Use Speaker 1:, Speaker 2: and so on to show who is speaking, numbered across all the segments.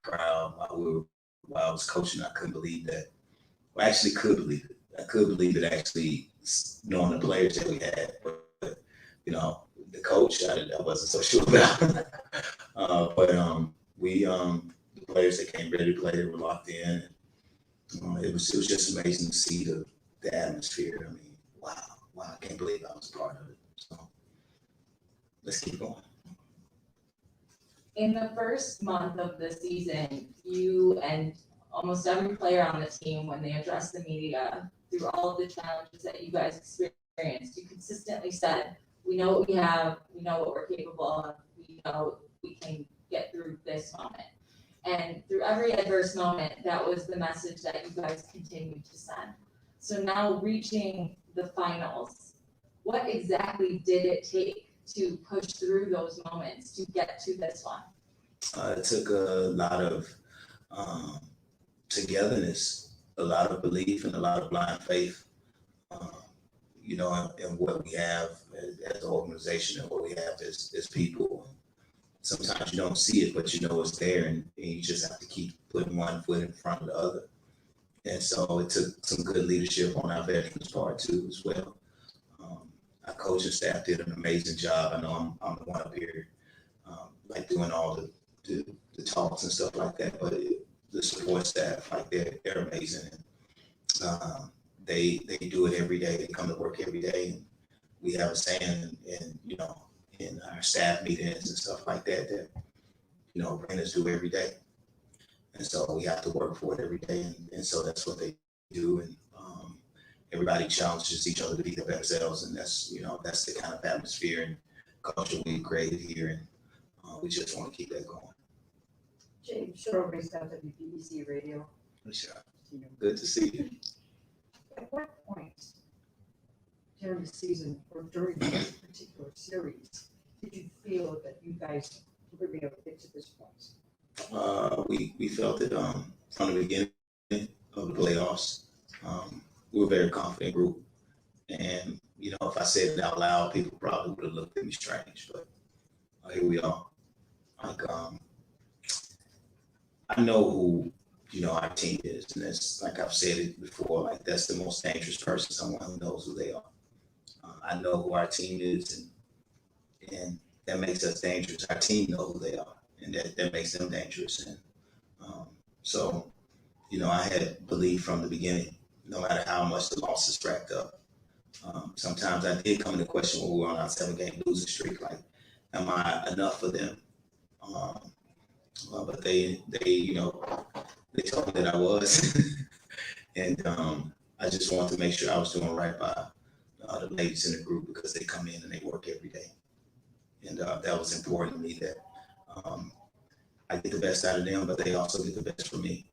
Speaker 1: crowd while I was coaching. I couldn't believe that. Well, I actually could believe it. I could believe it actually, knowing the players that we had. But you know, the coach, I wasn't so sure about. But the players that came ready to play, they were locked in. It was just amazing to see the atmosphere. I mean, wow, I can't believe I was a part of it. So let's keep going.
Speaker 2: In the first month of the season, you and almost every player on the team, when they addressed the media through all of the challenges that you guys experienced, you consistently said, we know what we have, we know what we're capable of, we know we can get through this moment. And through every adverse moment, that was the message that you guys continued to send. So now reaching the finals, what exactly did it take to push through those moments to get to this one?
Speaker 1: It took a lot of togetherness, a lot of belief, and a lot of blind faith. Um, in what we have as an organization and what we have as people. Sometimes you don't see it, but you know it's there, and you just have to keep putting one foot in front of the other. And so it took some good leadership on our veterans' part too, as well. Our coaching staff did an amazing job. I know I'm the one up here, like doing all the talks and stuff like that, but the support staff, like they're amazing. And, they do it every day. They come to work every day, and we have a saying in our staff meetings and stuff like that renters do every day. And so we have to work for it every day. And so that's what they do. And everybody challenges each other to be their better selves. And that's the kind of atmosphere and culture we created here. And we just want to keep that going.
Speaker 3: James Shore, based out of WBC Radio.
Speaker 1: Sure. Good to see you.
Speaker 3: At what point during the season or during this particular series did you feel that you guys were going to be able to get to this point?
Speaker 1: We felt it from the beginning of the playoffs. We were a very confident group. And, if I said it out loud, people probably would have looked at me strange. But here we are. Like, I know who our team is, and that's, like I've said it before, like that's the most dangerous person, someone who knows who they are. I know who our team is, and that makes us dangerous. Our team know who they are, and that makes them dangerous. And so, I had belief from the beginning, no matter how much the losses racked up. Sometimes I did come into question when we were on our 7-game losing streak, like, am I enough for them? But they told me that I was, and I just wanted to make sure I was doing right by the ladies in the group, because they come in and they work every day, and that was important to me, that I get the best out of them, but they also get the best from me.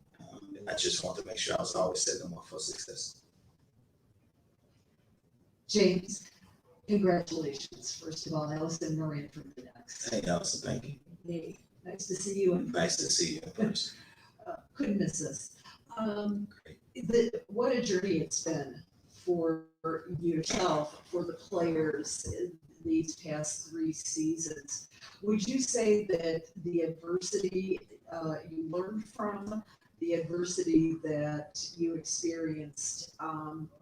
Speaker 1: And I just want to make sure I was always setting them up for success.
Speaker 4: James, congratulations, first of all, Allison Moran from the Ducks.
Speaker 1: Hey, Allison, thank you.
Speaker 4: Hey, nice to see you.
Speaker 1: Nice to see you in person.
Speaker 4: Couldn't miss this.
Speaker 1: Great.
Speaker 4: What a journey it's been for yourself, for the players in these past 3 seasons. Would you say that the adversity you learned from, the adversity that you experienced,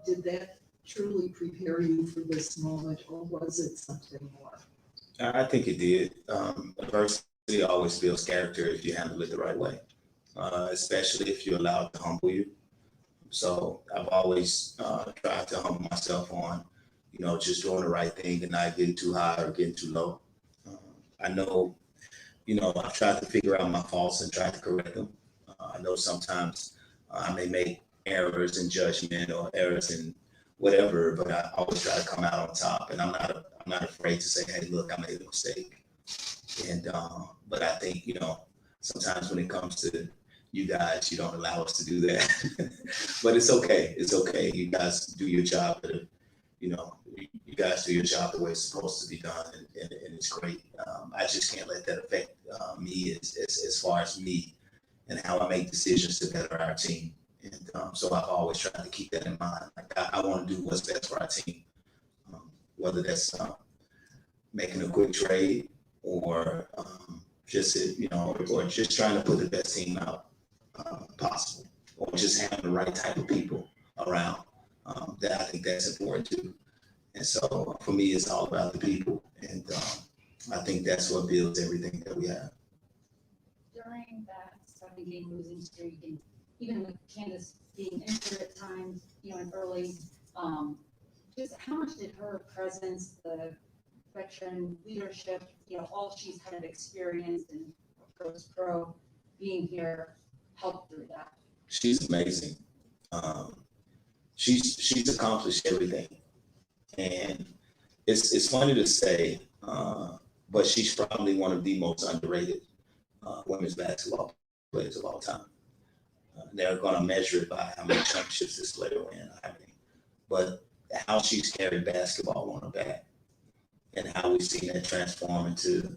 Speaker 4: did that truly prepare you for this moment, or was it something more?
Speaker 1: I think it did. Adversity always builds character if you handle it the right way, especially if you allow it to humble you. So I've always tried to humble myself on, just doing the right thing and not getting too high or getting too low. I know, I've tried to figure out my faults and try to correct them. I know sometimes I may make errors in judgment or errors in whatever, but I always try to come out on top. And I'm not afraid to say, hey, look, I made a mistake. And but I think, sometimes when it comes to you guys, you don't allow us to do that. But it's okay. It's okay. You guys do your job. You guys do your job the way it's supposed to be done, and it's great. I just can't let that affect me as far as me and how I make decisions to better our team. And so I've always tried to keep that in mind. Like I want to do what's best for our team, whether that's making a quick trade or just or just trying to put the best team out possible, or just having the right type of people around. That I think that's important too. And so for me, it's all about the people, and I think that's what builds everything that we have.
Speaker 5: During that 7-game losing streak, and even with Candace being injured at times, and early, just how much did her presence, the veteran leadership, all she's kind of experienced and pro being here help through that?
Speaker 1: She's amazing. She's accomplished everything, and it's funny to say, but she's probably one of the most underrated women's basketball players of all time. They're going to measure it by how many championships this player win, but how she's carried basketball on her back, and how we've seen that transform into,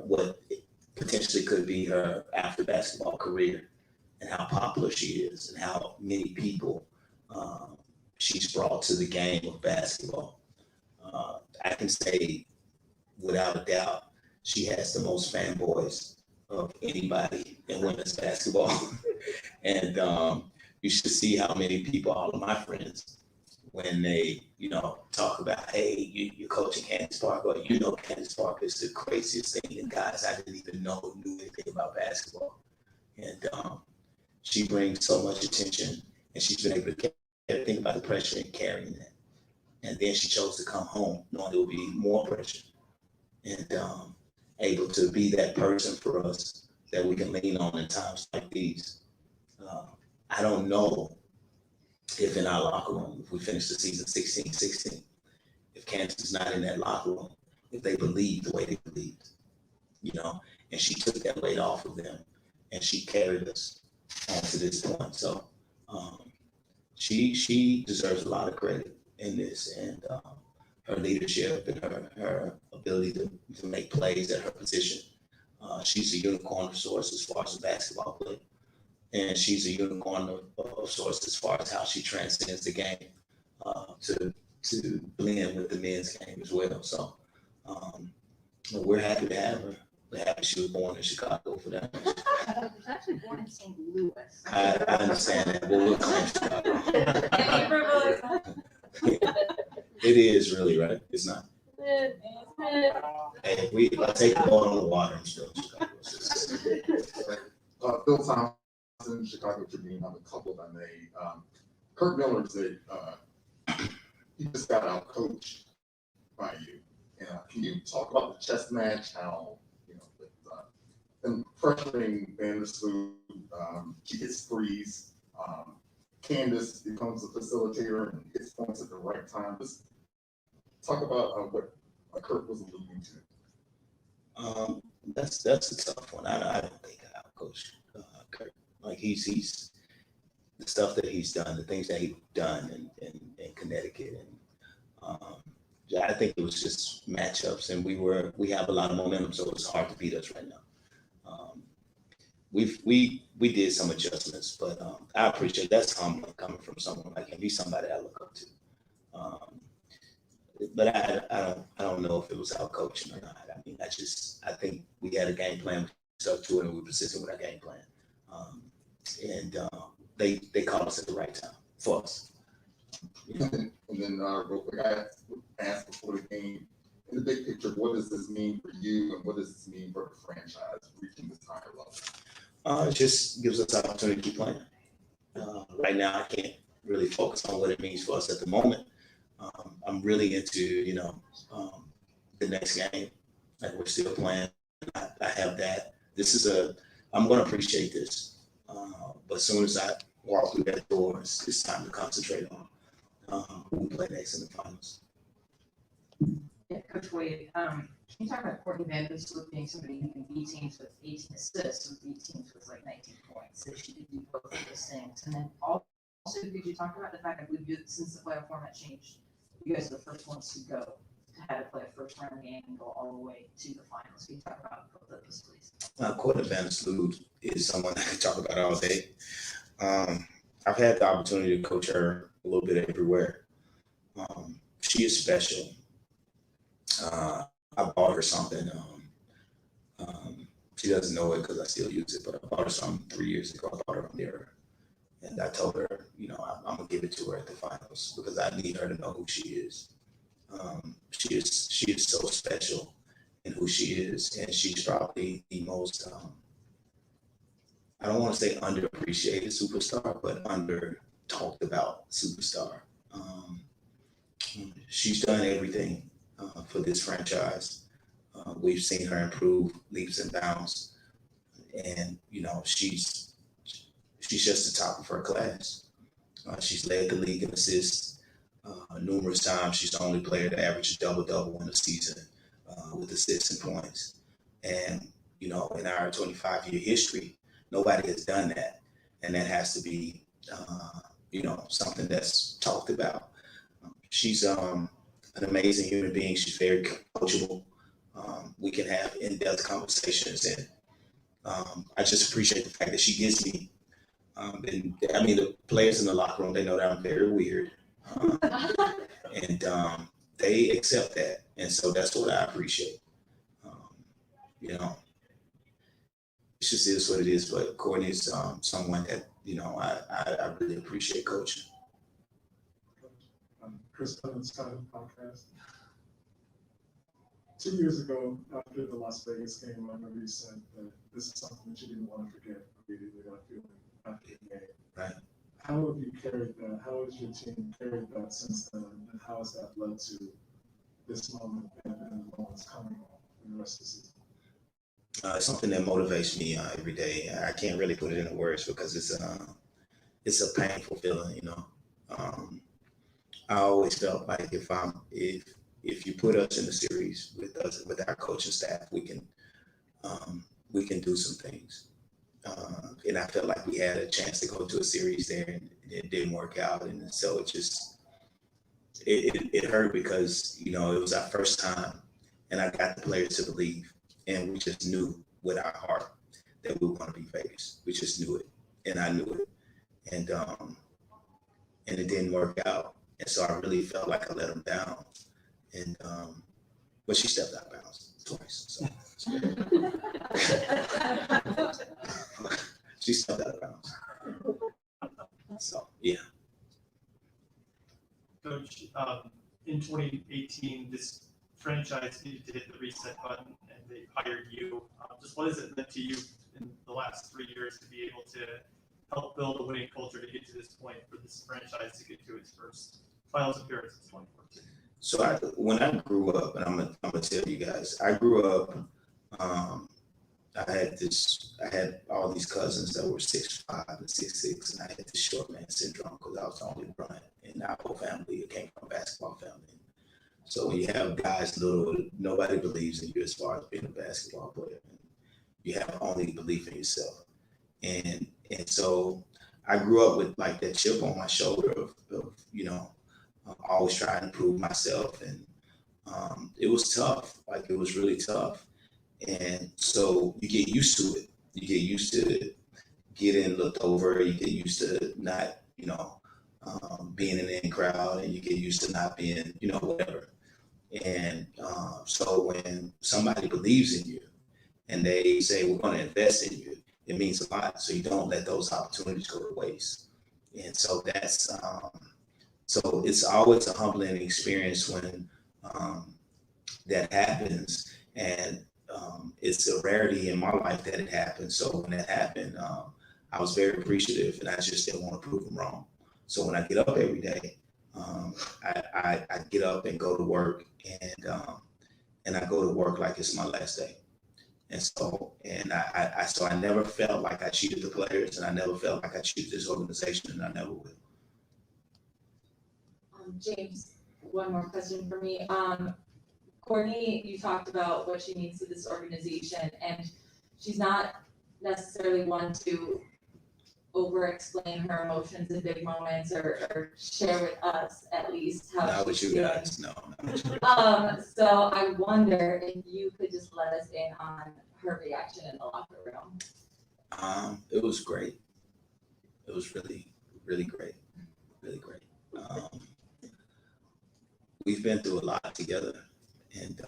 Speaker 1: what potentially could be her after basketball career, and how popular she is, and how many people she's brought to the game of basketball. I can say without a doubt, she has the most fanboys of anybody in women's basketball. And you should see how many people, all of my friends, when they, talk about, hey, you're coaching Candace Parker, or Candace Parker is the craziest thing, and guys I didn't even know knew anything about basketball. And she brings so much attention, and she's been able to think about the pressure and carrying that. And then she chose to come home knowing there would be more pressure, and able to be that person for us that we can lean on in times like these. I don't know if in our locker room, if we finish the season 16-16, if Candace is not in that locker room, if they believe the way they believed, and she took that weight off of them, and she carried us on to this point. So she deserves a lot of credit in this, and her leadership and her ability to make plays at her position. She's a unicorn of sorts as far as a basketball player, and she's a unicorn of sorts as far as how she transcends the game to blend with the men's game as well. So we're happy to have her. We're happy she was born in Chicago for that.
Speaker 5: She was actually born in St. Louis.
Speaker 1: I understand that, but we'll claim Chicago. It is really, right? It's not. Hey, I take the boat on the water and still Chicago.
Speaker 6: Bill Thompson, Chicago Tribune, on a couple that I made. Kurt Miller said he just got out coached by you. Can you talk about the chess match? How with them pressuring Vandersloot, she gets freeze. Candace becomes a facilitator and hits points at the right time. Just talk about what Kurt was alluding to.
Speaker 1: That's a tough one. I don't think I outcoached Kurt. Like he's the stuff that he's done, the things that he's done in Connecticut, and I think it was just matchups, and we have a lot of momentum, so it's hard to beat us right now. We did some adjustments, but I appreciate that's humbling coming from someone like him. He's somebody I look up to. But I don't know if it was out coaching or not. I mean, I think we had a game plan, we stuck to it, and we were persistent with our game plan. And they called us at the right time for us.
Speaker 6: And then real quick, I asked before the game, in the big picture, what does this mean for you, and what does this mean for the franchise reaching this higher level?
Speaker 1: It just gives us the opportunity to keep playing. Right now, I can't really focus on what it means for us at the moment. I'm really into, the next game. Like we're still playing. I have that. I'm going to appreciate this. But as soon as I walk through that door, it's time to concentrate on who we play next in the finals.
Speaker 2: Yeah, Coach Wade, can you talk about Courtney Vandersloot being somebody who can beat teams with 18 assists, with beat teams with like 19 points? So she could do both of those things. And then also, did you talk about the fact that since the playoff format changed, you guys are the first ones to go to have to play a first round game and go all the way to the finals? Can you talk about both of those, please?
Speaker 1: Courtney Vandersloot is someone I can talk about all day. I've had the opportunity to coach her a little bit everywhere. She is special. I bought her something She doesn't know it because I still use it, but I bought her some 3 years ago. I bought her a mirror. And I told her, I'm gonna give it to her at the finals because I need her to know who she is. She is so special in who she is, and she's probably the most I don't want to say underappreciated superstar, but under talked about superstar. She's done everything for this franchise. We've seen her improve leaps and bounds, and she's just the top of her class. She's led the league in assists numerous times. She's the only player to average a double-double in a season with assists and points. And, in our 25-year history, nobody has done that. And that has to be, something that's talked about. She's an amazing human being. She's very coachable. We can have in-depth conversations. And I just appreciate the fact that she gives me the players in the locker room, they know that I'm very weird. And they accept that. And so that's what I appreciate. It just is what it is. But Courtney's someone that, I really appreciate coaching.
Speaker 7: Chris Evans kind of podcast. 2 years ago, after the Las Vegas game, I remember you said that this is something that you didn't want to forget immediately, that feeling after the game.
Speaker 1: Right.
Speaker 7: How have you carried that? How has your team carried that since then? And how has that led to this moment and the moments coming in the rest of the season?
Speaker 1: It's something that motivates me every day. I can't really put it into words because it's a painful feeling, I always felt like if you put us in the series with our coaching staff, we can do some things. And I felt like we had a chance to go to a series there, and it didn't work out. And so it hurt because it was our first time, and I got the players to believe, and we just knew with our heart that we were going to be Vegas. We just knew it, and I knew it, and it didn't work out. And so I really felt like I let them down. And but she stepped out of bounds twice. So she stepped out of bounds. So yeah.
Speaker 8: Coach, in 2018, this franchise needed to hit the reset button, and they hired you. Just what has it meant to you in the last 3 years to be able to help build a winning culture to get to this point for this franchise to get to its first finals appearance in 2014?
Speaker 1: So when I grew up, and I'm gonna tell you guys, I grew up. I had all these cousins that were 6'5" and 6'6", and I had this short man syndrome because I was the only brunt in our whole family. It came from a basketball family. So when you have guys little, nobody believes in you as far as being a basketball player. You have only belief in yourself, and so I grew up with like that chip on my shoulder of always trying to prove myself, and it was tough. Like it was really tough, and so you get used to it. You get used to getting looked over. You get used to not, being in the in crowd, and you get used to not being, whatever. And so when somebody believes in you, and they say we're going to invest in you, it means a lot. So you don't let those opportunities go to waste. And so that's so it's always a humbling experience when that happens, and it's a rarity in my life that it happened. So when that happened, I was very appreciative, and I just didn't want to prove them wrong. So when I get up every day, I get up and go to work, and I go to work like it's my last day. And so, I never felt like I cheated the players, and I never felt like I cheated this organization, and I never will.
Speaker 2: James, one more question for me. Courtney, you talked about what she means to this organization, and she's not necessarily one to over-explain her emotions in big moments or share with us at least how
Speaker 1: Not with
Speaker 2: she's
Speaker 1: you
Speaker 2: feeling.
Speaker 1: guys, no.
Speaker 2: So I wonder if you could just let us in on her reaction in the locker room.
Speaker 1: It was great. It was really, really great. Really great. We've been through a lot together, and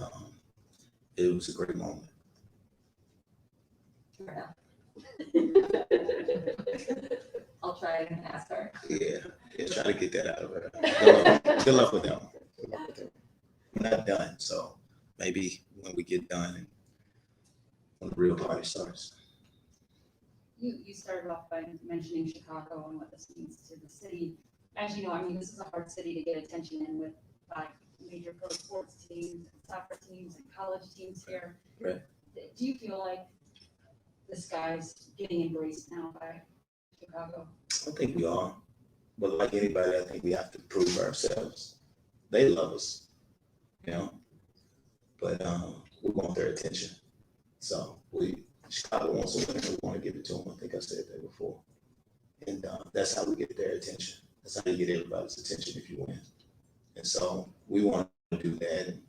Speaker 1: it was a great moment.
Speaker 2: her now. I'll try and ask her.
Speaker 1: Yeah, try to get that out of her. Good luck with that one. We're not done, so maybe when we get done and when the real party starts.
Speaker 5: You started off by mentioning Chicago and what this means to the city. As you know, I mean, this is a hard city to get attention in with 5 major pro sports teams, soccer teams, and college teams here.
Speaker 1: Right.
Speaker 5: Do you feel like the sky's getting embraced now by Chicago?
Speaker 1: I think we are, but like anybody, I think we have to prove ourselves. They love us, you know, but we want their attention. So Chicago wants to win, and we want to give it to them. I think I said that before, and that's how we get their attention. That's how you get everybody's attention if you win. And so we want to do that. And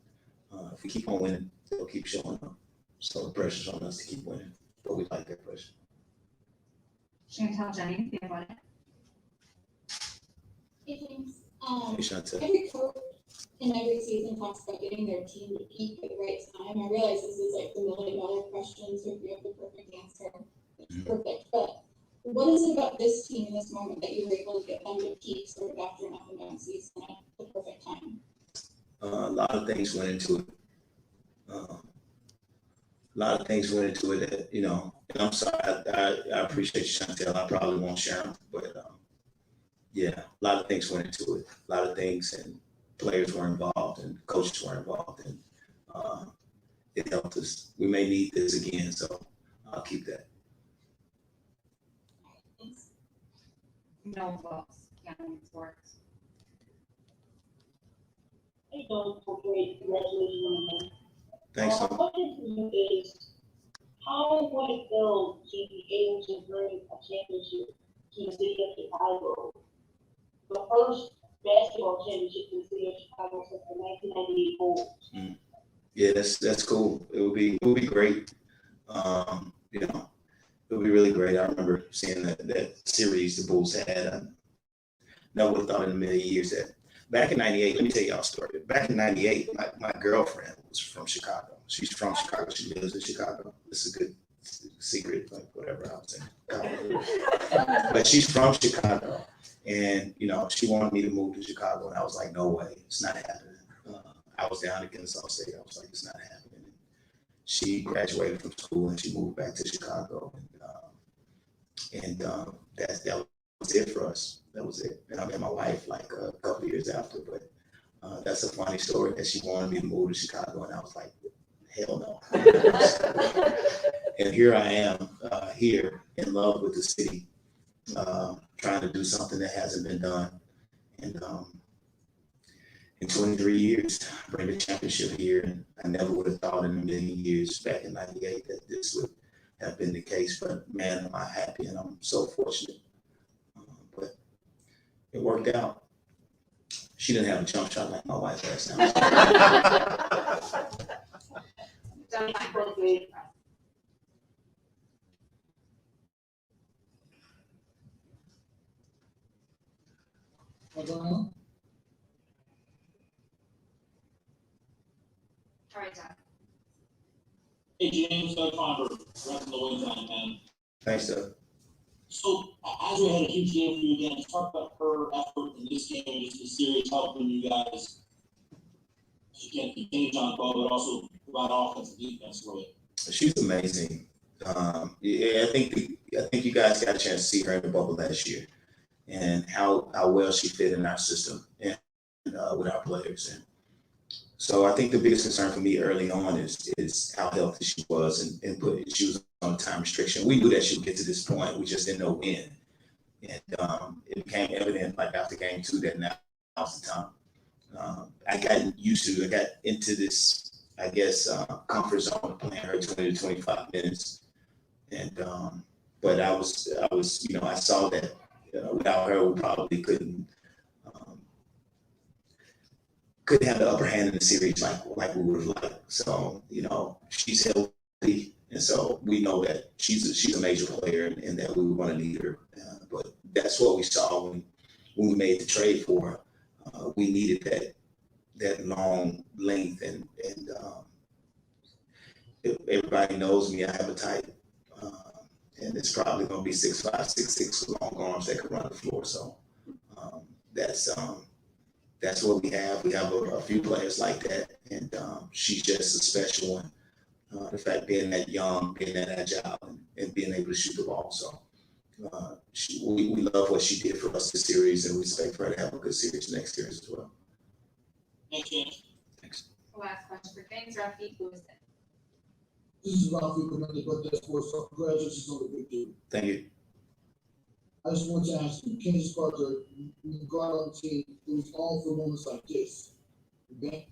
Speaker 1: if we keep on winning, they'll keep showing up. So the pressure's on us to keep winning, but we like that pressure.
Speaker 9: Chantel Jennings, The Athletic.
Speaker 10: Hey, thanks.
Speaker 1: Hey, Chantel.
Speaker 10: Every coach in every season talks about getting their team to peak at the right time. I realize this is like the $1 million question, so if you have the perfect answer, it's perfect. But what is it about this team in this moment that you were able to get them to peak sort of after an up-and-down season at the perfect time?
Speaker 1: A lot of things went into it. A lot of things went into it that, you know, and I'm sorry, I appreciate you, Chantel. I probably won't share them, but yeah, a lot of things went into it. A lot of things, and players were involved and coaches were involved, and it helped us. We may need this again, so I'll keep that.
Speaker 10: Thanks.
Speaker 9: No Wells, Young Sports.
Speaker 11: Hey, Don, great. Congratulations on the win.
Speaker 1: Thanks.
Speaker 11: My question for you is, how would it feel to be able to bring a championship to the city of Chicago? The first basketball championship to the city of Chicago since the 1998 Bulls.
Speaker 1: Yeah, that's cool. It would be great. You know, it would be really great. I remember seeing that series the Bulls had. I never would have thought in a million years that back in '98. Let me tell y'all a story. Back in '98, my girlfriend was from Chicago. She's from Chicago. She lives in Chicago. This is a good secret, like whatever I was saying. But she's from Chicago, and you know, she wanted me to move to Chicago, and I was like, no way, it's not happening. I was down at Kennesaw State. I was like, it's not happening. She graduated from school and she moved back to Chicago, and that was it for us. That was it. And I met my wife like a couple of years after, but that's a funny story that she wanted me to move to Chicago, and I was like, hell no. And here I am, here in love with the city, trying to do something that hasn't been done. And in 23 years, bring the championship here. And I never would have thought in a million years back in '98 that this would have been the case. But man, am I happy, and I'm so fortunate. But it worked out. She didn't have a jump shot like my wife has now.
Speaker 9: All right, Doug.
Speaker 12: Hey, James, Doug Conver, repping the Wings on, man.
Speaker 1: Thanks, Doug.
Speaker 12: So, as we had a huge game for you again, just talk about her effort in this game and just the series helping you guys to get the change on the ball, but also provide offensive defense for you.
Speaker 1: She's amazing. Yeah, I think you guys got a chance to see her in the bubble last year, and how well she fit in our system and with our players. And so I think the biggest concern for me early on is how healthy she was, and she was on time restriction. We knew that she would get to this point. We just didn't know when. And it became evident like after game 2 that now's the time. I got into this, I guess, comfort zone of playing her 20 to 25 minutes. And but I was, you know, I saw that without her, we probably couldn't have the upper hand in the series like we would have liked. So, you know, she's healthy, and so we know that she's a major player, and that we want to need her. But that's what we saw when we made the trade for her. We needed that long length, and everybody knows me. I have a type. and it's probably going to be 6'5", 6'6" with long arms that can run the floor. So that's what we have. We have a few players like that, and she's just a special one. The fact being that young, being that agile, and being able to shoot the ball. So we love what she did for us this series, and we expect for her to have a good series next series as well.
Speaker 12: Thanks, James.
Speaker 1: Thanks.
Speaker 2: Last question for James, Rafi, who is it?
Speaker 13: This is Rafi Clemente, but that's for so congratulations on the victory.
Speaker 1: Thank you.
Speaker 13: I just want to ask you, Candace Parker, when you go out on the team, it was all for moments like this. Okay?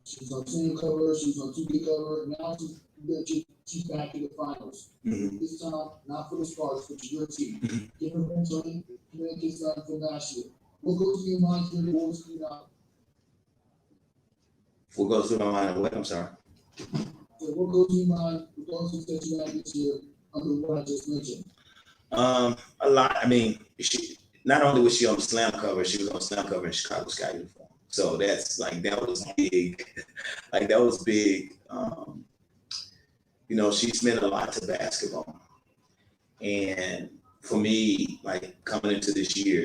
Speaker 13: She was on team cover, she was on 2K cover, now she's back in the finals.
Speaker 1: Mm-hmm.
Speaker 13: This time, not for the Sparks, but your team. Give her mentoring, communicate something from last year. What goes through your mind during the Wolves clean out?
Speaker 1: What goes through my mind? What? I'm sorry.
Speaker 13: So what goes through your mind with those things that you had this year under what I just mentioned?
Speaker 1: A lot. I mean, she not only was she on the slam cover, she was on the slam cover in Chicago Sky uniform. So that's like that was big. Like that was big. You know, she's meant a lot to basketball, and for me, like coming into this year,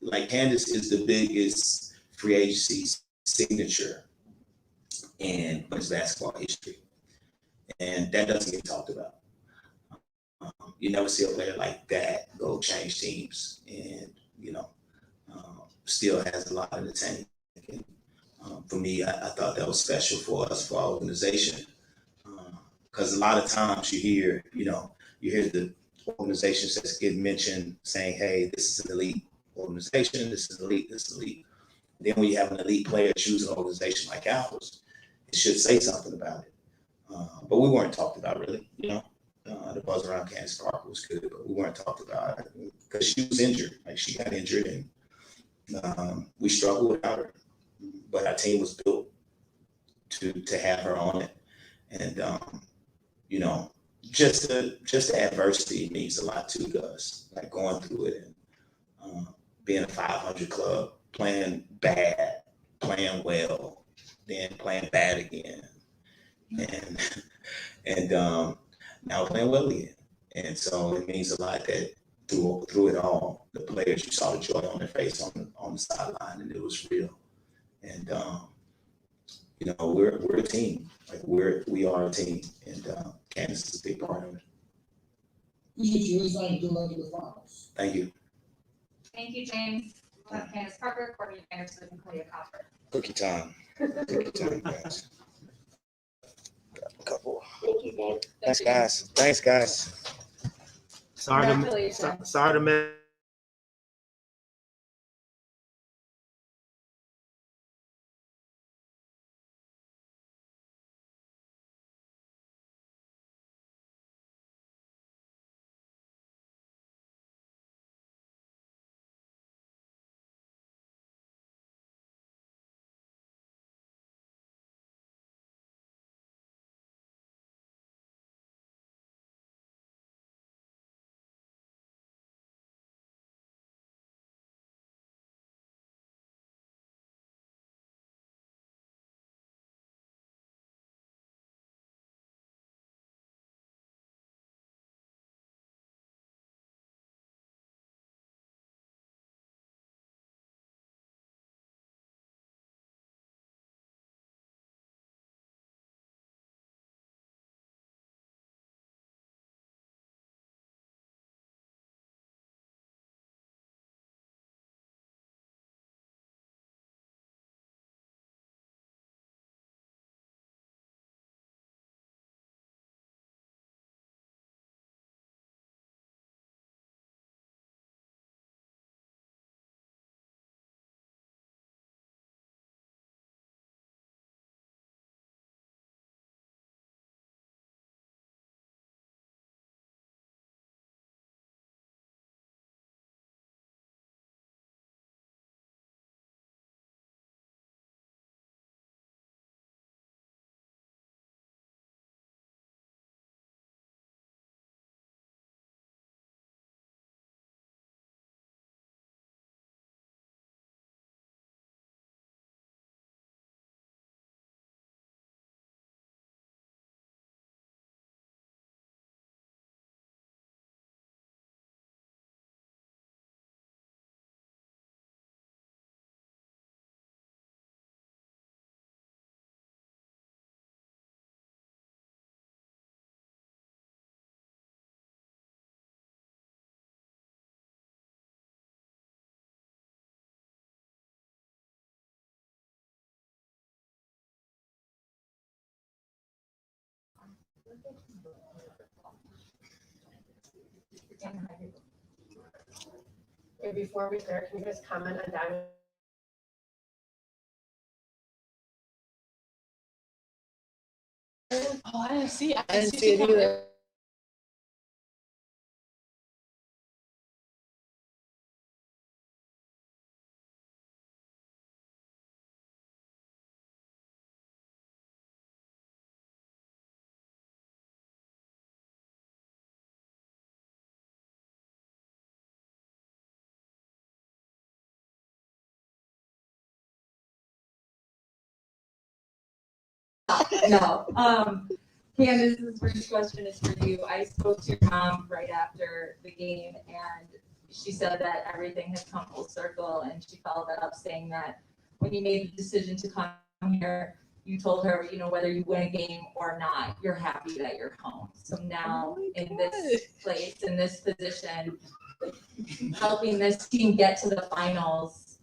Speaker 1: like Candace is the biggest free agency signature in women's basketball history, and that doesn't get talked about. You never see a player like that go change teams, and you know, still has a lot in the tank. And, for me, I thought that was special for us, for our organization, because a lot of times you hear the organizations that get mentioned saying, "Hey, this is an elite organization. This is elite. This is elite." And then when you have an elite player choose an organization like ours, it should say something about it. But we weren't talked about really, you know. The buzz around Candace Parker was good, but we weren't talked about it because she was injured. Like she got injured, and we struggled without her. But our team was built to have her on it, and you know, just the adversity means a lot to us. Like going through it and being a 500 club, playing bad, playing well, then playing bad again, and now playing well again. And so it means a lot that through it all, the players, you saw the joy on their face on the sideline, and it was real. And you know, we're a team. Like we are a team, and Candace is a big part of it.
Speaker 13: Appreciate you insight and good luck in the finals.
Speaker 1: Thank you.
Speaker 9: Thank you, James. We'll have Candace Parker, Courtney Anderson, and Clea Copper.
Speaker 1: Cookie time. Cookie time, guys. Got a couple.
Speaker 11: Thank you, guys.
Speaker 1: Thanks, guys. Thanks, guys.
Speaker 2: Congratulations.
Speaker 1: Sorry to miss.
Speaker 14: And before we start, can you guys comment on Diamond?
Speaker 15: Oh, I didn't see.
Speaker 14: I didn't see it either.
Speaker 2: No, Candace, this first question is for you. I spoke to your mom right after the game, and she said that everything has come full circle, and she followed that up saying that when you made the decision to come here, you told her, you know, whether you win a game or not, you're happy that you're home. So now in this place, in this position, helping this team get to the finals,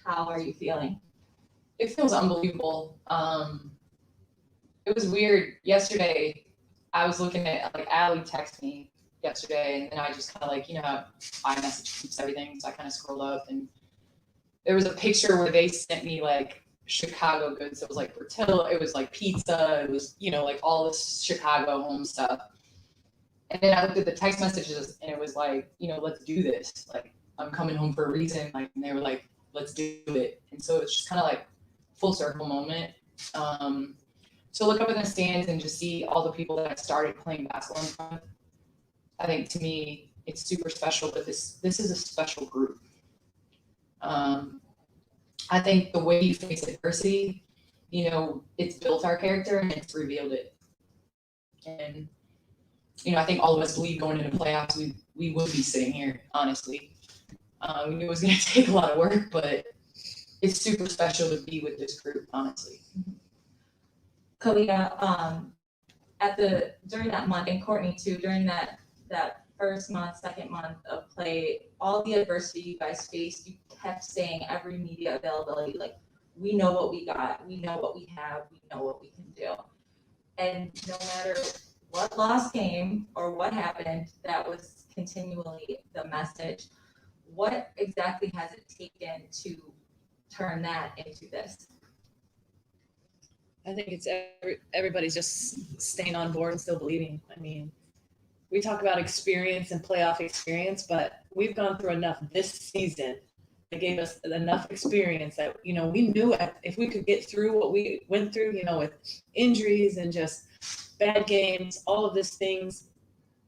Speaker 2: how are you feeling?
Speaker 15: It feels unbelievable. It was weird. Yesterday, I was looking at, like, Allie texted me yesterday, and then I just kind of, like, you know how iMessage keeps everything, so I kind of scrolled up, and there was a picture where they sent me, like, Chicago goods. It was, like, Portillo, it was, like, pizza, it was, you know, like, all this Chicago home stuff. And then I looked at the text messages, and it was like, you know, let's do this. Like, I'm coming home for a reason. Like, and they were like, let's do it. And so it's just kind of like full circle moment. So look up in the stands and just see all the people that I started playing basketball in front of. I think to me, it's super special, but this is a special group. I think the way you face adversity, you know, it's built our character and it's revealed it. And, you know, I think all of us believe going into playoffs, we would be sitting here, honestly. We knew it was going to take a lot of work, but it's super special to be with this group, honestly.
Speaker 2: Kalia, during that month, and Courtney too, during that first month, second month of play, all the adversity you guys faced, you kept saying every media availability, like, we know what we got, we know what we have, we know what we can do. And no matter what loss came or what happened, that was continually the message. What exactly has it taken to turn that into this?
Speaker 14: I think it's everybody's just staying on board and still believing. I mean, we talk about experience and playoff experience, but we've gone through enough this season that gave us enough experience that, you know, we knew if we could get through what we went through, you know, with injuries and just bad games, all of these things,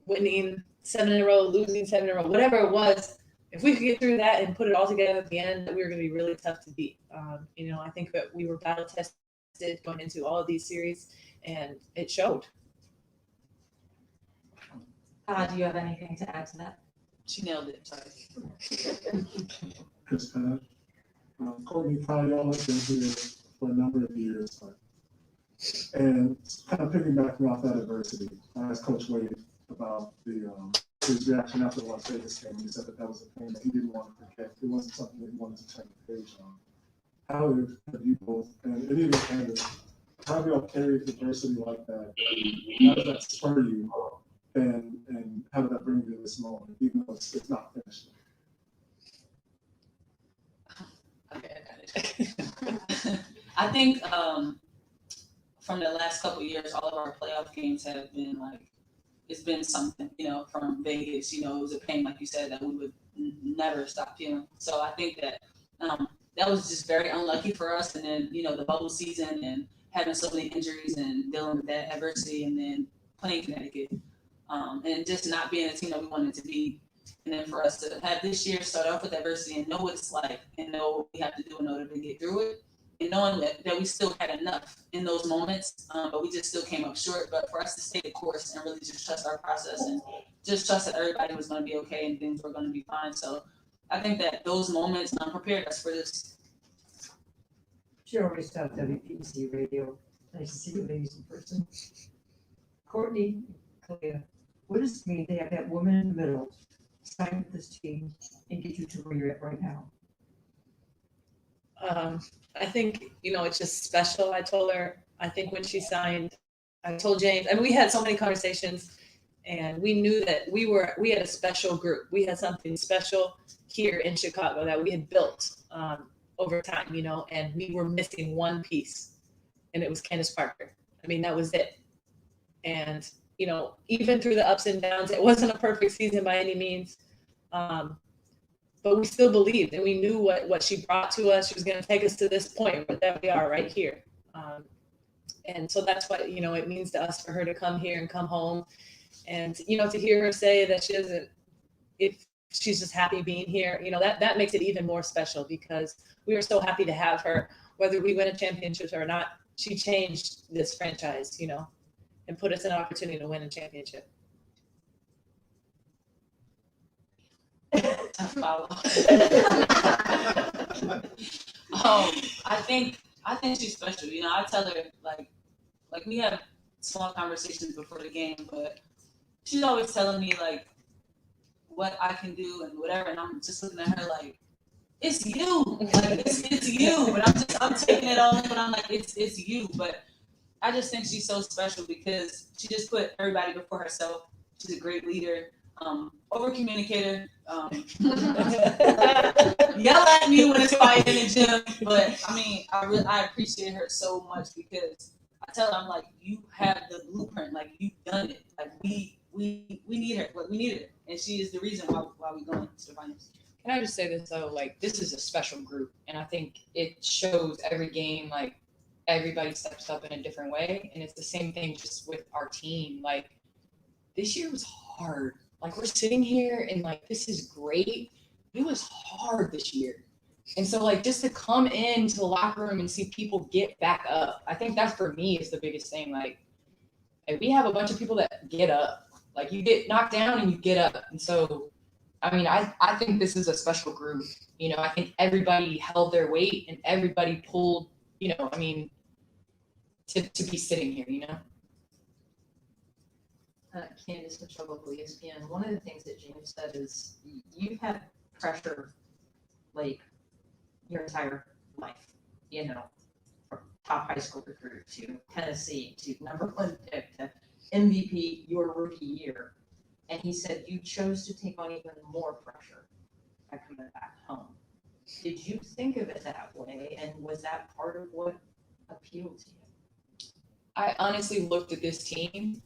Speaker 14: winning 7 in a row, losing 7 in a row, whatever it was, if we could get through that and put it all together at the end, we were going to be really tough to beat. You know, I think that we were battle tested going into all of these series, and it showed.
Speaker 2: Do you have anything to add to that?
Speaker 14: She nailed it. Sorry.
Speaker 7: Chris Pat. Courtney, probably y'all have been here for a number of years, and kind of piggybacking off that adversity, I asked Coach Wade about his reaction after the Las Vegas game. He said that was a thing that he didn't want to forget. It wasn't something that he wanted to turn the page on. How have you both, and even Candace, how have y'all carried adversity like that? How does that spur you? And how did that bring you to this moment, even though it's not finished?
Speaker 15: Okay, I think from the last couple of years, all of our playoff games have been like, it's been something, you know, from Vegas, you know, it was a pain, like you said, that we would never stop feeling. So I think that that was just very unlucky for us. And then, you know, the bubble season and having so many injuries and dealing with that adversity and then playing Connecticut. And just not being a team that we wanted to be. And then for us to have this year start off with adversity and know what it's like and know what we have to do in order to get through it. And knowing that we still had enough in those moments, but we just still came up short. But for us to stay the course and really just trust our process and just trust that everybody was going to be okay and things were going to be fine. So I think that those moments prepared us for this.
Speaker 3: Jeremy Stout, WPC Radio. Nice to see you ladies in person. Courtney, Kalia, what does it mean to have that woman in the middle sign with this team and get you to where you're at right now?
Speaker 14: I think, you know, it's just special. I told her, I think when she signed, I told James, and we had so many conversations, and we knew that we had a special group. We had something special here in Chicago that we had built over time, you know, and we were missing one piece, and it was Candace Parker. I mean, that was it. And, you know, even through the ups and downs, it wasn't a perfect season by any means. But we still believed, and we knew what she brought to us. She was going to take us to this point that we are right here. And so that's what, you know, it means to us for her to come here and come home. And, you know, to hear her say that she doesn't, if she's just happy being here, you know, that makes it even more special, because we were so happy to have her, whether we win a championship or not. She changed this franchise, you know, and put us an opportunity to win a championship.
Speaker 15: I think she's special. You know, I tell her like we have small conversations before the game, but she's always telling me like what I can do and whatever, and I'm just looking at her like, it's you, like it's you. But I'm taking it all in, but I'm like, it's you. But I just think she's so special because she just put everybody before herself. She's a great leader, over communicator. Yell at me when it's quiet in the gym, but I mean, I appreciate her so much because I tell her, I'm like, you have the blueprint, like you've done it, like we need her, like we need her, and she is the reason why we going to the finals.
Speaker 16: Can I just say this though? Like, this is a special group, and I think it shows every game. Like, everybody steps up in a different way, and it's the same thing just with our team. Like, this year was hard. Like, we're sitting here and like, this is great. It was hard this year. And so like, just to come into the locker room and see people get back up, I think that for me is the biggest thing. Like we have a bunch of people that get up. Like, you get knocked down and you get up. And so, I mean, I think this is a special group. You know, I think everybody held their weight and everybody pulled, you know, I mean, to be sitting here, you know?
Speaker 3: Candace with ESPN. One of the things that James said is you've had pressure like your entire life, you know, from top high school recruit to Tennessee to #1 pick to MVP your rookie year. And he said you chose to take on even more pressure by coming back home. Did you think of it that way? And was that part of what appealed to you?
Speaker 16: I honestly looked at this team,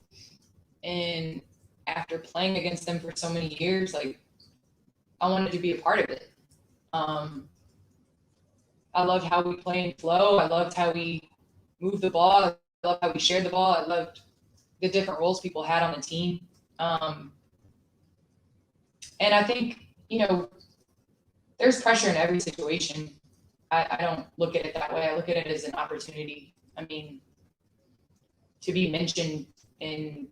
Speaker 16: and after playing against them for so many years, like, I wanted to be a part of it. I loved how we play in flow. I loved how we moved the ball. I loved how we shared the ball. I loved the different roles people had on the team. And I think, you know, there's pressure in every situation. I don't look at it that way. I look at it as an opportunity. I mean, to be mentioned in,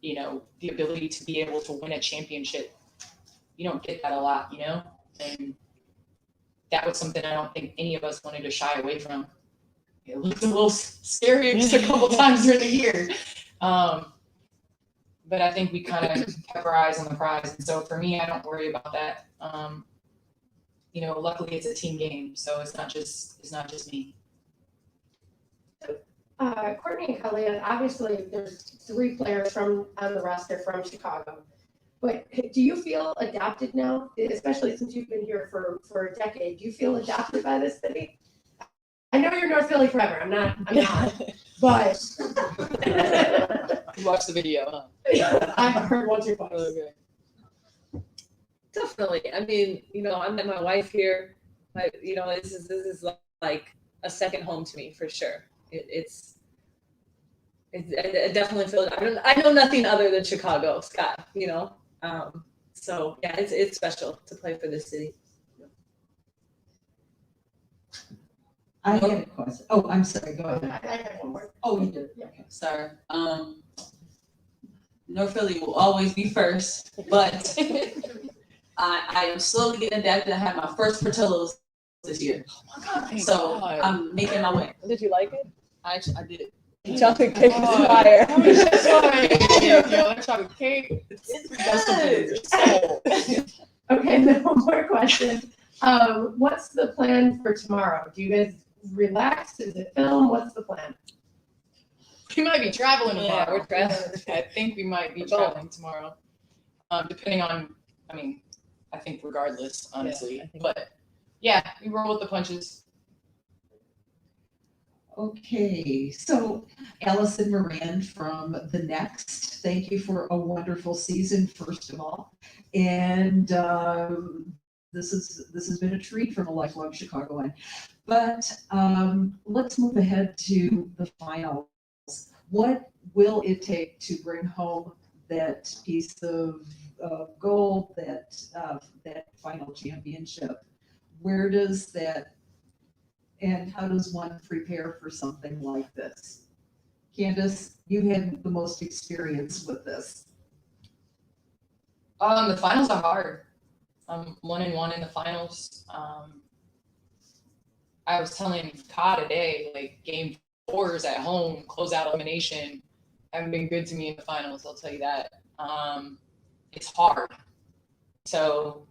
Speaker 16: you know, the ability to be able to win a championship, you don't get that a lot, you know? And that was something I don't think any of us wanted to shy away from. It looked a little scary just a couple times during the year. But I think we kind of kept our eyes on the prize. And so for me, I don't worry about that. You know, luckily it's a team game, so it's not just me.
Speaker 17: Courtney and Kalia, obviously there's 3 players on the roster from Chicago, but do you feel adopted now, especially since you've been here for a decade? Do you feel adopted by this city? I know you're North Philly forever. I'm not, but
Speaker 16: You watched the video, huh?
Speaker 17: I heard once or twice.
Speaker 16: Okay.
Speaker 14: Definitely. I mean, you know, I met my wife here. You know, this is like a second home to me for sure. I definitely feel. I know nothing other than Chicago, Scott. You know, so yeah, it's special to play for this city.
Speaker 3: I have a question. Oh, I'm sorry. Go ahead.
Speaker 17: I have one more.
Speaker 3: Oh, you did.
Speaker 17: Yeah.
Speaker 3: Okay.
Speaker 15: Sorry. North Philly will always be first, but I am slowly getting adapted. I had my first Portillo's this year.
Speaker 16: Oh my God,
Speaker 15: So
Speaker 16: God.
Speaker 15: I'm making my way.
Speaker 14: Did you like it?
Speaker 15: I did.
Speaker 14: Chocolate cake is fire.
Speaker 16: I was just like, yo, that chocolate cake. It's good.
Speaker 17: Okay, then one more question. What's the plan for tomorrow? Do you guys relax? Is it film? What's the plan?
Speaker 16: We might be traveling
Speaker 15: Yeah,
Speaker 16: tomorrow.
Speaker 14: we're traveling.
Speaker 16: I think we might be
Speaker 14: We're both.
Speaker 16: traveling tomorrow. Depending on, I mean, I think regardless, honestly.
Speaker 14: I think-
Speaker 16: But yeah, we roll with the punches.
Speaker 4: Okay, so Allison Moran from The Next, thank you for a wonderful season, first of all. And this has been a treat from a lifelong Chicagoan. But let's move ahead to the finals. What will it take to bring home that piece of gold, that final championship? Where does that, and how does one prepare for something like this? Candace, you had the most experience with this.
Speaker 16: The finals are hard. I'm 1-1 in the finals. I was telling Ka today, like game 4s at home, closeout elimination, haven't been good to me in the finals. I'll tell you that. It's hard. So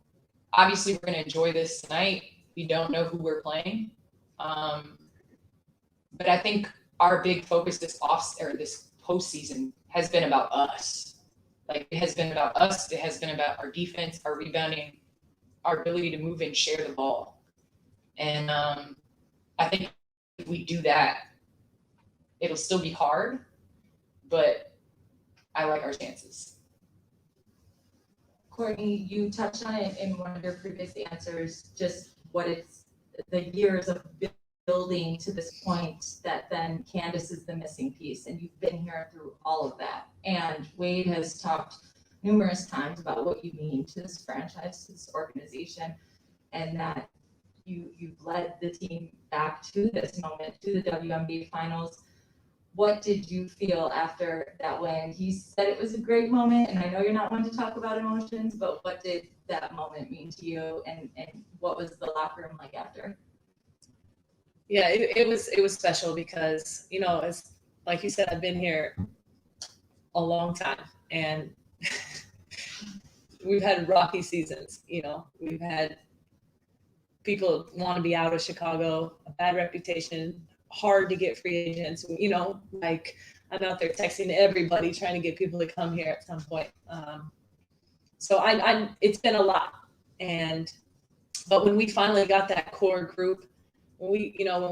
Speaker 16: obviously we're gonna enjoy this tonight. We don't know who we're playing, but I think our big focus this postseason has been about us. Like it has been about us. It has been about our defense, our rebounding, our ability to move and share the ball. And I think if we do that, it'll still be hard, but I like our chances.
Speaker 2: Courtney, you touched on it in one of your previous answers, just what it's the years of building to this point that then Candace is the missing piece, and you've been here through all of that. And Wade has talked numerous times about what you mean to this franchise, to this organization, and that you've led the team back to this moment, to the WNBA finals. What did you feel after that win? He said it was a great moment, and I know you're not one to talk about emotions, but what did that moment mean to you, and what was the locker room like after?
Speaker 14: Yeah, it was special because, you know, as like you said, I've been here a long time, and we've had rocky seasons. You know, we've had people want to be out of Chicago, a bad reputation, hard to get free agents. You know, like I'm out there texting everybody trying to get people to come here at some point. So it's been a lot, but when we finally got that core group, when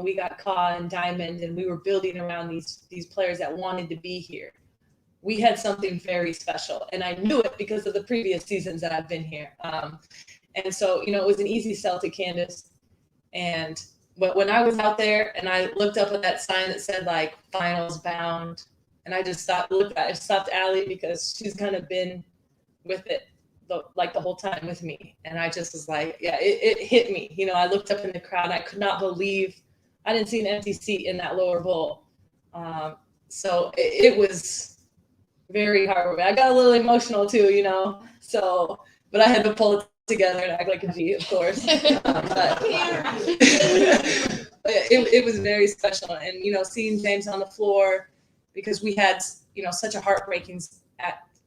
Speaker 14: we got Ka and Diamond, and we were building around these players that wanted to be here, we had something very special, and I knew it because of the previous seasons that I've been here. And so, you know, it was an easy sell to Candace. But when I was out there and I looked up at that sign that said like finals bound, and I just stopped Allie because she's kind of been with it the whole time with me. And I just was like, yeah, it hit me. You know, I looked up in the crowd and I could not believe I didn't see an empty seat in that lower bowl. So it was very heartwarming. I got a little emotional too, you know, but I had to pull it together and act like a G, of course. But it was very special. And, you know, seeing James on the floor, because we had, you know, such a heartbreaking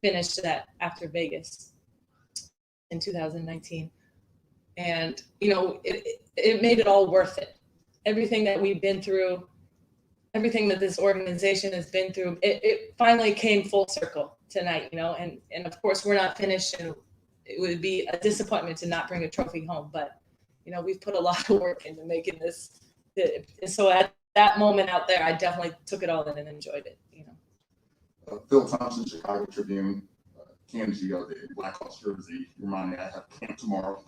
Speaker 14: finish to that after Vegas in 2019. And, you know, it made it all worth it. Everything that we've been through, everything that this organization has been through, it finally came full circle tonight, you know, and of course we're not finished, and it would be a disappointment to not bring a trophy home, but, you know, we've put a lot of work into making this. And so at that moment out there, I definitely took it all in and enjoyed it, you know.
Speaker 6: Phil Thompson, Chicago Tribune, Candace, you got the Blackhawks jersey. Remind me, I have camp tomorrow.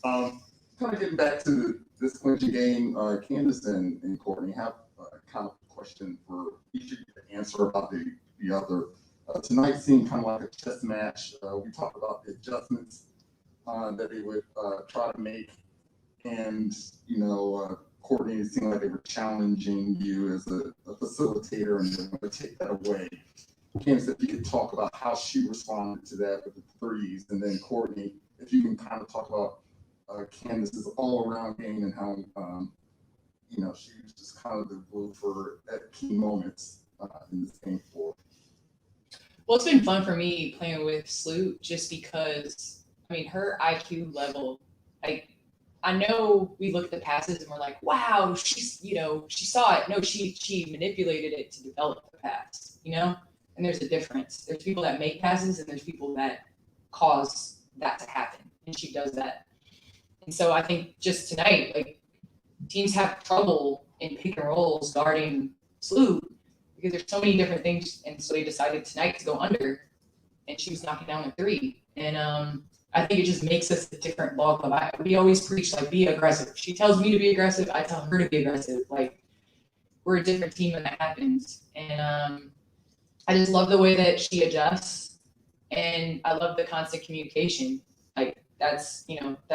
Speaker 6: Kind of getting back to this clinching game, Candace and Courtney have kind of a question for each of you to answer about the other. Tonight seemed kind of like a chess match. We talked about the adjustments that they would try to make, and you know, Courtney, it seemed like they were challenging you as a facilitator, and they want to take that away. Candace, if you could talk about how she responded to that with the threes, and then Courtney, if you can kind of talk about Candace's all-around game and how you know, she was just kind of the glue for at key moments in this game for.
Speaker 16: Well, it's been fun for me playing with Sloot just because, I mean, her IQ level, like, I know we look at the passes and we're like, wow, she's, she saw it. No, she manipulated it to develop the pass, and there's a difference. There's people that make passes and there's people that cause that to happen. And she does that. And so I think just tonight, like, teams have trouble in pick and rolls guarding Sloot because there's so many different things. And so they decided tonight to go under, and she was knocking down a three. And I think it just makes us a different ball club. We always preach, like, be aggressive. She tells me to be aggressive. I tell her to be aggressive. Like, we're a different team when that happens. And I just love the way that she adjusts. And I love the constant communication. Like, that's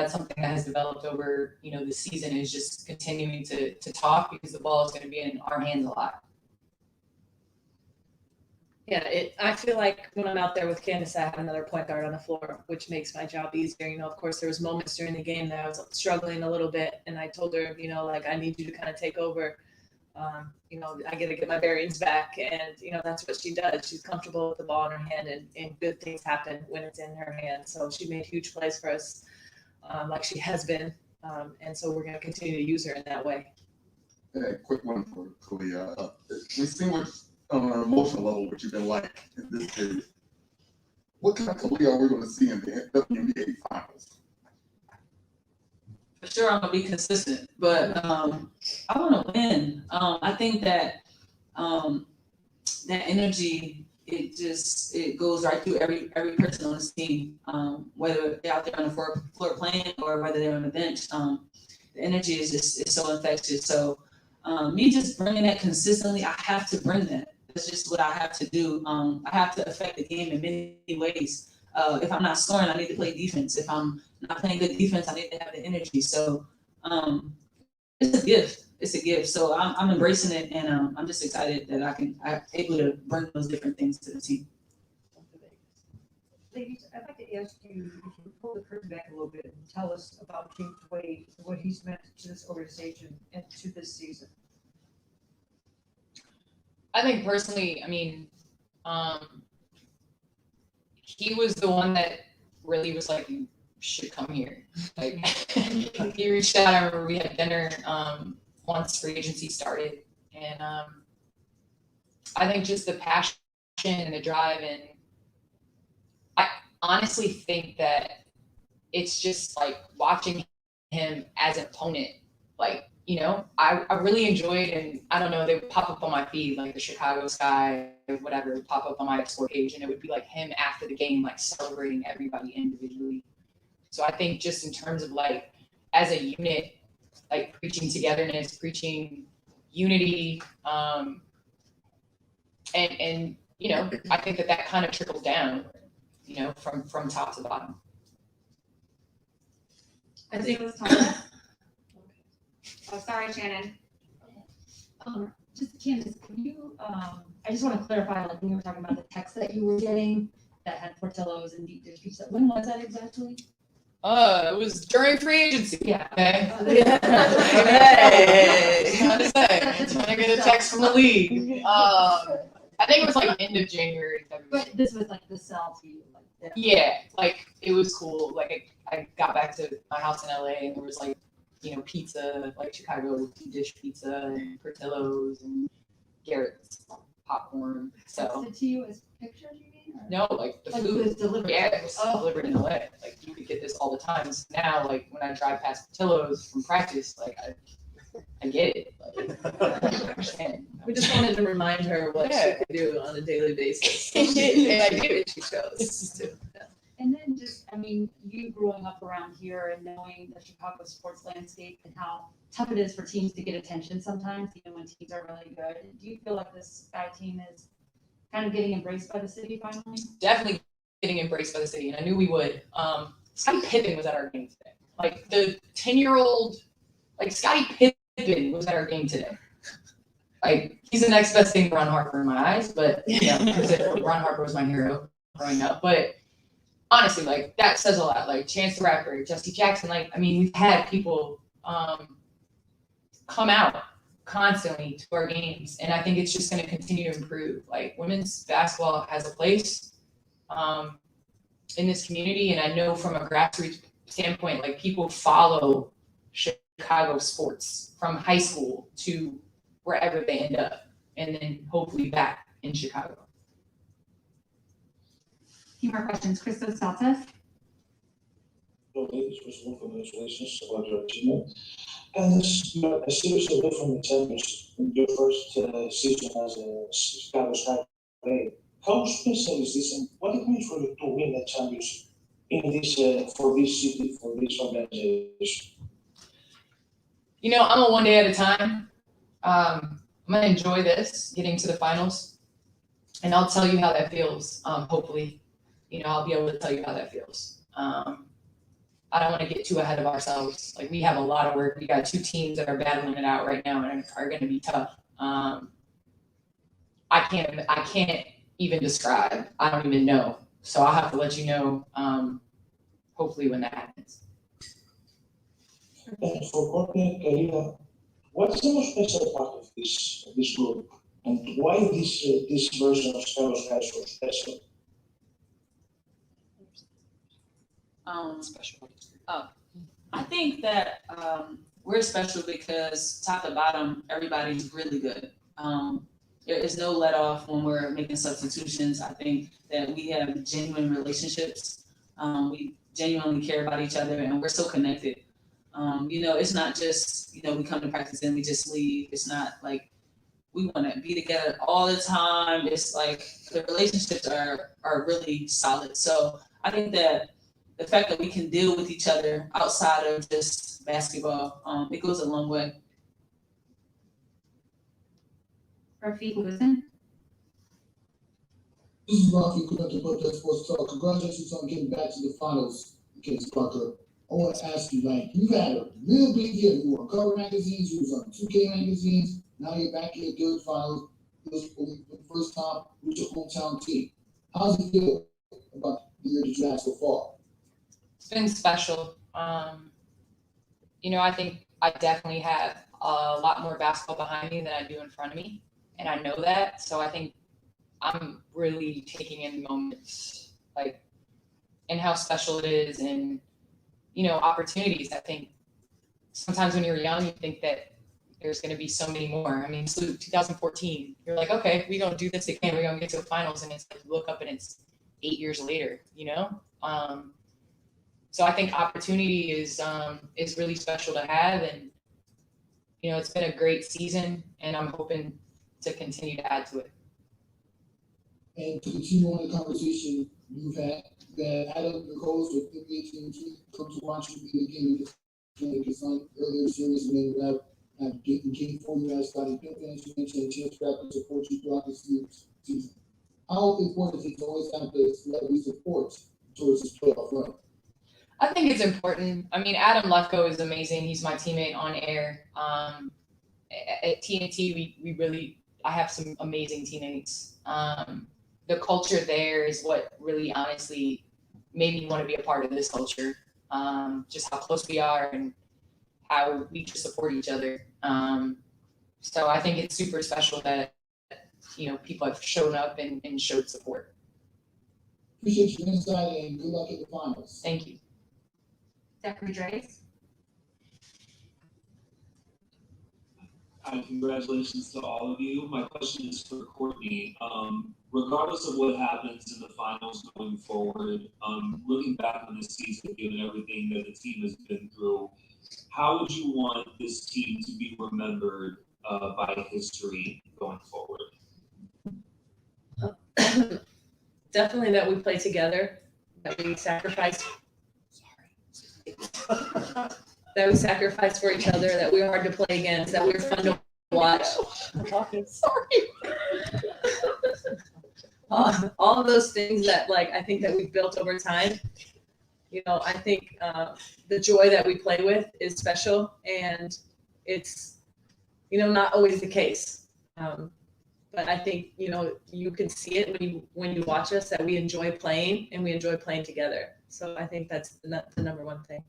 Speaker 16: something that has developed over, the season, is just continuing to talk, because the ball is going to be in our hands a lot.
Speaker 14: Yeah, I feel like when I'm out there with Candace, I have another point guard on the floor, which makes my job easier. Of course, there was moments during the game that I was struggling a little bit, and I told her, like, I need you to kind of take over. I got to get my bearings back, and that's what she does. She's comfortable with the ball in her hand, and good things happen when it's in her hand. So she made huge plays for us, like she has been, and so we're going to continue to use her in that way.
Speaker 6: A quick one for Kalia. We've seen what on an emotional level what you've been like in this period. What kind of Kalia are we going to see in the WNBA finals?
Speaker 15: For sure, I'm gonna be consistent, but I want to win. I think that that energy, it goes right through every person on this team, whether they're out there on the floor playing or whether they're on the bench. The energy is so infectious. So me just bringing that consistently, I have to bring that. That's just what I have to do. I have to affect the game in many ways. If I'm not scoring, I need to play defense. If I'm not playing good defense, I need to have the energy. So it's a gift. It's a gift. So I'm embracing it, and I'm just excited that I'm able to bring those different things to the team.
Speaker 3: Ladies, I'd like to ask you if you pull the curtain back a little bit and tell us about James Wade, what he's meant to this organization and to this season.
Speaker 16: I think personally, he was the one that really was like, you should come here. Like, he reached out. I remember we had dinner once free agency started, and I think just the passion and the drive, and I honestly think that it's just like watching him as an opponent. Like, I really enjoyed, and I don't know, they would pop up on my feed, like the Chicago Sky, or whatever, would pop up on my Explore page, and it would be like him after the game, like celebrating everybody individually. So I think just in terms of, like, as a unit, like preaching togetherness, preaching unity, and I think that kind of trickles down, from top to bottom.
Speaker 9: I think it was Oh, sorry, Shannon.
Speaker 5: Just Candace, can you, I just want to clarify, like, when you were talking about the text that you were getting that had Portillo's and deep dish pizza, when was that exactly?
Speaker 16: It was during free agency.
Speaker 5: Yeah.
Speaker 16: Okay. Trying to get a text from the league. I think it was like end of January.
Speaker 5: But this was like the sell to you, like that.
Speaker 16: Yeah, like it was cool. Like I got back to my house in LA, and there was like, pizza, like Chicago deep dish pizza, and Portillo's, and Garrett's popcorn. So.
Speaker 5: Sent to you as pictures, you mean? Or?
Speaker 16: No, like the
Speaker 5: like
Speaker 16: food.
Speaker 5: It was delivered.
Speaker 16: Yeah, it was delivered in LA. Like, you could get this all the time. So now, like, when I drive past Portillo's from practice, like I get it. Like, I understand.
Speaker 14: We just wanted to remind her what she could do on a daily basis.
Speaker 16: And I do.
Speaker 14: She chose to. Yeah.
Speaker 5: And then just, you growing up around here and knowing the Chicago sports landscape and how tough it is for teams to get attention sometimes, even when teams are really good. Do you feel like this Sky team is kind of getting embraced by the city finally?
Speaker 16: Definitely getting embraced by the city, and I knew we would. Scottie Pippen was at our game today. Like, the 10-year-old, like, Scottie Pippen was at our game today. Like, he's the next best thing to Ron Harper in my eyes, but Ron Harper was my hero growing up. But honestly, like, that says a lot. Like, Chance the Rapper, Jesse Jackson, like, we've had people come out constantly to our games, and I think it's just going to continue to improve. Like, women's basketball has a place in this community, and I know from a grassroots standpoint, like, people follow Chicago sports from high school to wherever they end up, and then hopefully back in Chicago.
Speaker 9: A few more questions. Christos Saltas.
Speaker 12: Hello, ladies. First of all, congratulations about your achievement. Candace, you are a series away from the champions in your first season as a Chicago Sky player. How special is this, and what it means for you to win the championship in this for this city, for this organization?
Speaker 16: You know, I'm a one day at a time. I'm gonna enjoy this, getting to the finals, and I'll tell you how that feels. Hopefully, you know, I'll be able to tell you how that feels. I don't want to get too ahead of ourselves. Like, we have a lot of work. We got two teams that are battling it out right now and are going to be tough. I can't even describe. I don't even know. So I'll have to let you know, hopefully, when that happens.
Speaker 12: And for Courtney and Karina, what's the most special part of this group, and why this version of Chicago Sky is so special?
Speaker 16: Special.
Speaker 15: I think that we're special because top to bottom, everybody's really good. There is no let off when we're making substitutions. I think that we have genuine relationships. We genuinely care about each other, and we're so connected. You know, it's not just, you know, we come to practice and we just leave. It's not like we want to be together all the time. It's like the relationships are really solid. So I think that the fact that we can deal with each other outside of just basketball, it goes a long way.
Speaker 9: Rafiq Wilson.
Speaker 13: This is Rafi Connected Podcast Sports Talk. Congratulations on getting back to the finals against Parker. I want to ask you, like, you've had a real big year. You were on cover magazines, you was on 2K magazines. Now you're back in the good finals. This was for the first time with your hometown team. How does it feel about the year that you had so far?
Speaker 16: It's been special. You know, I think I definitely have a lot more basketball behind me than I do in front of me, and I know that. So I think I'm really taking in moments, like, and how special it is, and, you know, opportunities. I think sometimes when you're young, you think that there's going to be so many more. I mean, so 2014, you're like, okay, we're going to do this again. We're going to get to the finals, and it's like, you look up and it's 8 years later, you know? So I think opportunity is really special to have, and, you know, it's been a great season, and I'm hoping to continue to add to it.
Speaker 13: And to continue on the conversation you've had, that Adam Nichols with NBA teams come to watch you be the game against son earlier series, and then you have game 4, you guys Scottie Pippen, as you mentioned, and Chance Pratt to support you throughout the season. How important is it to always have this level of support towards this playoff run?
Speaker 16: I think it's important. I mean, Adam Lefko is amazing. He's my teammate on air. At TNT, I have some amazing teammates. The culture there is what really honestly made me want to be a part of this culture. Just how close we are and how we just support each other. So I think it's super special that, you know, people have shown up and showed support.
Speaker 13: Appreciate your insight and good luck at the finals.
Speaker 16: Thank you.
Speaker 9: Zachary Drace.
Speaker 18: Hi, congratulations to all of you. My question is for Courtney. Regardless of what happens in the finals going forward, looking back on this season, given everything that the team has been through, how would you want this team to be remembered by history going forward?
Speaker 14: Definitely that we play together, that we sacrifice. That we sacrifice for each other, that we're hard to play against, that we're fun to watch. Sorry. All of those things that, like, I think that we've built over time. You know, I think the joy that we play with is special, and it's, you know, not always the case. But I think, you know, you can see it when you watch us, that we enjoy playing and we enjoy playing together. So I think that's the number one thing.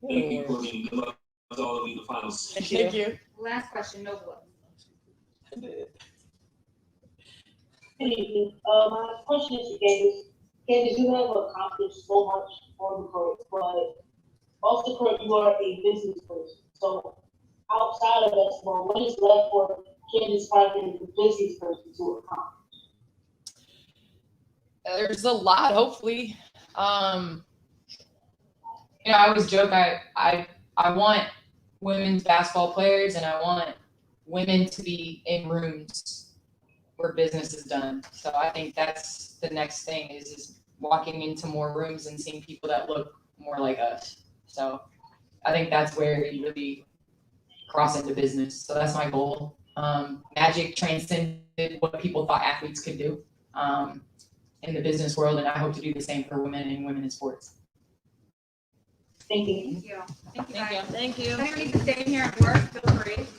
Speaker 18: Thank you, Courtney. Good luck to all of you in the finals.
Speaker 14: Thank you.
Speaker 9: Last question, no blood.
Speaker 11: My question is to Candace. Candace, you have accomplished so much on the court, but also Kurt, you are a business person. So outside of basketball, what is left for Candace Parker, the business person, to accomplish?
Speaker 16: There's a lot, hopefully. I always joke I want women's basketball players and I want women to be in rooms where business is done. So I think that's the next thing is walking into more rooms and seeing people that look more like us. So I think that's where you really cross into business. So that's my goal. Magic transcended what people thought athletes could do in the business world, and I hope to do the same for women and women in sports.
Speaker 9: Thank you. Thank you.
Speaker 14: Thank you.
Speaker 9: If anyone needs to stay in here at work, feel free.